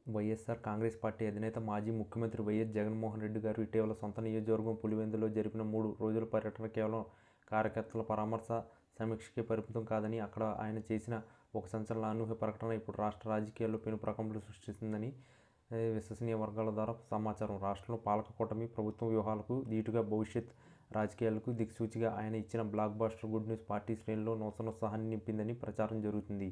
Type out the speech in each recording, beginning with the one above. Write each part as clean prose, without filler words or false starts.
YSR Congress party అధినేత మాజీ ముఖ్యమంత్రి వైఎస్ జగన్మోహన్ రెడ్డి గారు ఇటీవల సొంత నియోజకవర్గం పులివెందులో జరిపిన 3 రోజుల పర్యటన కేవలం కార్యకర్తల పరామర్శ, సమీక్షకే పరిమితం కాదని, అక్కడ ఆయన చేసిన ఒక సంచలన అనూహ్య ప్రకటన ఇప్పుడు రాష్ట్ర రాజకీయాల్లో పెను ప్రకంపనలు సృష్టిస్తుందని విశ్వసనీయ వర్గాల ద్వారా సమాచారం. రాష్ట్రంలో పాలక కూటమి ప్రభుత్వం వ్యూహాలకు ధీటుగా భవిష్యత్ రాజకీయాలకు దిక్సూచిగా ఆయన ఇచ్చిన blockbuster good news party శ్రేణుల్లో నూతనోత్సాహాన్ని నింపిందని ప్రచారం జరుగుతుంది.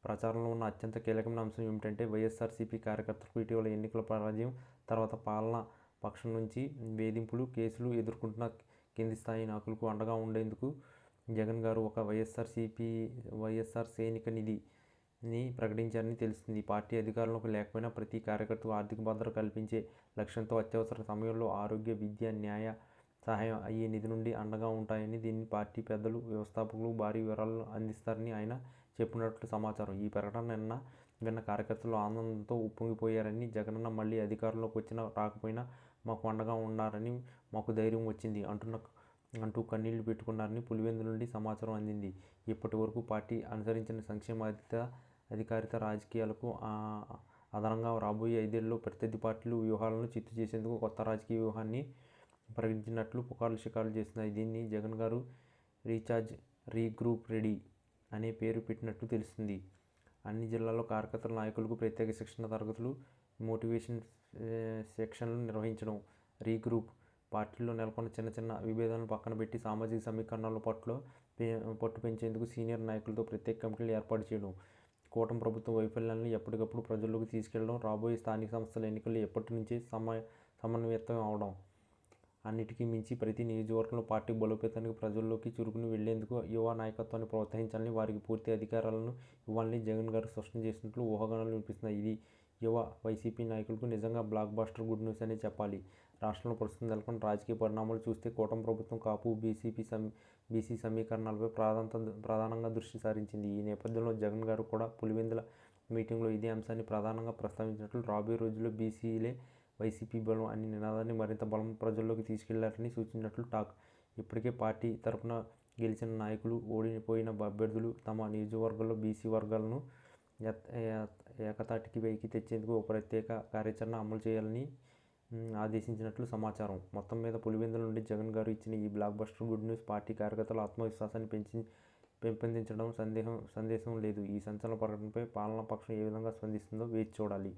ప్రచారంలో ఉన్న అత్యంత కీలకమైన అంశం ఏమిటంటే, వైఎస్ఆర్సీపీ కార్యకర్తలకు ఇటీవల ఎన్నికల పరాజయం తర్వాత పాలనా పక్షం నుంచి వేధింపులు, కేసులు ఎదుర్కొంటున్న కింది స్థాయి నాయకులకు అండగా ఉండేందుకు జగన్ గారు ఒక వైఎస్ఆర్ సైనిక నిధిని ప్రకటించారని తెలుస్తుంది. పార్టీ అధికారంలోకి లేకపోయినా ప్రతి కార్యకర్తకు ఆర్థిక భద్రత కల్పించే లక్ష్యంతో అత్యవసర సమయంలో ఆరోగ్య, విద్య, న్యాయ సహాయం అయ్యే నిధి నుండి అండగా ఉంటాయని, దీన్ని పార్టీ పెద్దలు, వ్యవస్థాపకులు భారీ వివరాలను అందిస్తారని ఆయన చెప్పినట్లు సమాచారం. ఈ ప్రకటన విన్న కార్యకర్తలు ఆనందంతో ఉప్పొంగిపోయారని, జగనన్న మళ్ళీ అధికారంలోకి వచ్చినా రాకపోయినా మాకు అండగా ఉన్నారని, మాకు ధైర్యం వచ్చింది అంటూ కన్నీళ్లు పెట్టుకున్నారని పులివెందు నుండి సమాచారం అందింది. ఇప్పటి వరకు పార్టీ అనుసరించిన సంక్షేమ అధికారిత రాజకీయాలకు అదనంగా రాబోయే 5 ఏళ్లలో ప్రత్యర్థి పార్టీలు వ్యూహాలను చిత్తు చేసేందుకు కొత్త రాజకీయ వ్యూహాన్ని ప్రకటించినట్లు పుకార్లు షికార్లు చేస్తున్నాయి. దీన్ని జగన్ గారు రీగ్రూప్ రెడీ అనే పేరు పెట్టినట్లు తెలుస్తుంది. అన్ని జిల్లాల్లో కార్యకర్తల నాయకులకు ప్రత్యేక శిక్షణ తరగతులు, మోటివేషన్ సెక్షన్లు నిర్వహించడం. రీగ్రూప్ పార్టీలో నెలకొన్న చిన్న చిన్న విభేదాలను పక్కన పెట్టి సామాజిక సమీకరణల పట్టు పెంచేందుకు సీనియర్ నాయకులతో ప్రత్యేక కమిటీలు ఏర్పాటు చేయడం. కూటమి ప్రభుత్వ వైఫల్యాలను ఎప్పటికప్పుడు ప్రజల్లోకి తీసుకెళ్లడం. రాబోయే స్థానిక సంస్థల ఎన్నికల్లో ఎప్పటి నుంచే సమన్వయం అవడం. అన్నిటికీ మించి ప్రతి నియోజకవర్గంలో పార్టీ బలోపేతానికి ప్రజల్లోకి చురుకుని వెళ్లేందుకు యువ నాయకత్వాన్ని ప్రోత్సహించాలని, వారికి పూర్తి అధికారాలను ఇవ్వాలని జగన్ గారు స్పష్టం చేసినట్లు ఊహాగానాలు వినిపిస్తున్నాయి. ఇది యువ వైసీపీ నాయకులకు నిజంగా బ్లాక్ బస్టర్ గుడ్ న్యూస్ అనే చెప్పాలి. రాష్ట్రంలో ప్రస్తుతం నెలకొన్న రాజకీయ పరిణామాలు చూస్తే కూటమి ప్రభుత్వం కాపు, బీసీ సమీకరణాలపై ప్రధానంగా దృష్టి సారించింది. ఈ నేపథ్యంలో జగన్ గారు కూడా పులివెందుల మీటింగ్లో ఇదే అంశాన్ని ప్రధానంగా ప్రస్తావించినట్లు, రాబోయే రోజుల్లో బీసీలే వైసీపీ బలం అనే నినాదాన్ని మరింత బలం ప్రజల్లోకి తీసుకెళ్లారని సూచించినట్లు టాక్. ఇప్పటికే పార్టీ తరపున గెలిచిన నాయకులు, ఓడిపోయిన అభ్యర్థులు తమ నియోజకవర్గాల్లో బీసీ వర్గాలను ఏకతాటికి పైకి తెచ్చేందుకు ఒక ప్రత్యేక కార్యాచరణ అమలు చేయాలని ఆదేశించినట్లు సమాచారం. మొత్తం మీద పులివెందుల నుండి జగన్ గారు ఇచ్చిన ఈ block buster good news party కార్యకర్తల ఆత్మవిశ్వాసాన్ని పెంపొందించడం సందేహం లేదు. ఈ సంచలన ప్రకటనపై పాలనా పక్షం ఏ విధంగా స్పందిస్తుందో వేచి చూడాలి.